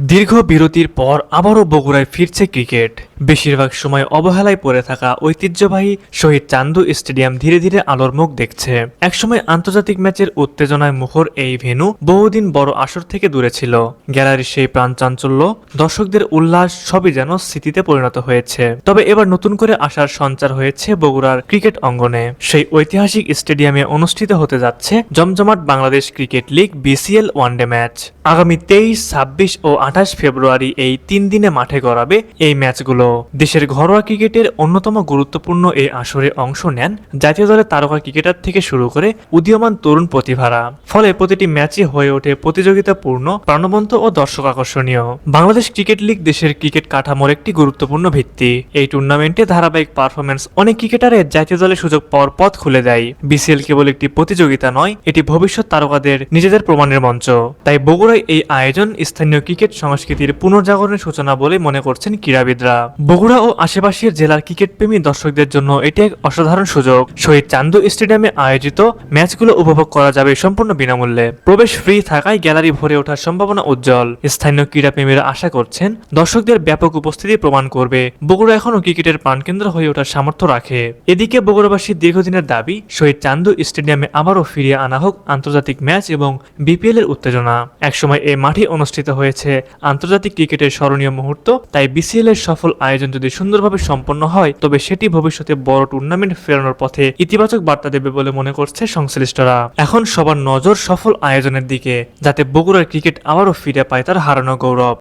দীর্ঘ বিরতির পর আবারও বগুড়ায় ফিরছে ক্রিকেট। বেশিরভাগ সময় অবহেলায় পড়ে থাকা ঐতিহ্যবাহী শহীদ চান্দু স্টেডিয়াম ধীরে ধীরে আলোর মুখ দেখছে। একসময় আন্তর্জাতিক ম্যাচের উত্তেজনায় মুখর এই ভেন্যু বহুদিন বড় আসর থেকে দূরে ছিল। গ্যালারির সেই প্রাণচাঞ্চল্য, দর্শকদের উল্লাস সবই যেন স্মৃতিতে পরিণত হয়েছে। তবে এবার নতুন করে আসার সঞ্চার হয়েছে বগুড়ার ক্রিকেট অঙ্গনে। সেই ঐতিহাসিক স্টেডিয়ামে অনুষ্ঠিত হতে যাচ্ছে জমজমাট Bangladesh cricket league BCL one day match. আগামী 23, 26 ও 28 ফেব্রুয়ারি এই 3 দিনে মাঠে গড়াবে এই ম্যাচগুলো। দেশের ঘরোয়া ক্রিকেটের অন্যতম গুরুত্বপূর্ণ এই আসরে অংশ নেন জাতীয় দলের তারকা ক্রিকেটার থেকে শুরু করে উদীয়মান তরুণ প্রতিভারা। ফলে প্রতিটি ম্যাচই হয়ে ওঠে প্রতিযোগিতাপূর্ণ, প্রাণবন্ত ও দর্শক আকর্ষণীয়। বাংলাদেশ ক্রিকেট লিগ দেশের ক্রিকেট কাঠামোর একটি গুরুত্বপূর্ণ ভিত্তি। এই টুর্নামেন্টে ধারাবাহিক পারফরমেন্স অনেক ক্রিকেটারের জাতীয় দলে সুযোগ পাওয়ার পথ খুলে দেয়। বিসিএল কেবল একটি প্রতিযোগিতা নয়, এটি ভবিষ্যৎ তারকাদের নিজেদের প্রমাণের মঞ্চ। তাই বগুড়ায় এই আয়োজন স্থানীয় ক্রিকেট সংস্কৃতির পুনর্জাগরণের সূচনা বলে মনে করছেন ক্রীড়াবিদরা। বগুড়া ও আশেপাশের জেলার ক্রিকেট প্রেমী দর্শকদের জন্য এটি এক অসাধারণ সুযোগ। শহীদ চান্দু স্টেডিয়ামে আয়োজিত ম্যাচগুলো উপভোগ করা যাবে সম্পূর্ণ বিনামূল্যে। প্রবেশ ফ্রি থাকায় গ্যালারি ভরে ওঠার সম্ভাবনা উজ্জ্বল। স্থানীয় ক্রীড়াপ্রেমীরা আশা করছেন দর্শকদের ব্যাপক উপস্থিতি প্রমাণ করবে বগুড়া এখনও ক্রিকেটের প্রাণকেন্দ্র হয়ে ওঠার সামর্থ্য রাখে। এদিকে বগুড়াবাসীর দীর্ঘদিনের দাবি শহীদ চান্দু স্টেডিয়ামে আবারও ফিরিয়ে আনা হোক আন্তর্জাতিক ম্যাচ এবং বিপিএল এর উত্তেজনা। একসময় এই মাঠে অনুষ্ঠিত হয়েছে আন্তর্জাতিক ক্রিকেটের স্মরণীয় মুহূর্ত। তাই বিসিএল এর সফল আয়োজন যদি সুন্দরভাবে সম্পন্ন হয়, তবে সেটি ভবিষ্যতে বড় টুর্নামেন্ট ফেরানোর পথে ইতিবাচক বার্তা দেবে বলে মনে করছে সংশ্লিষ্টরা। এখন সবার নজর সফল আয়োজনের দিকে, যাতে বগুড়ার ক্রিকেট আবারও ফিরে পায় তার হারানো গৌরব।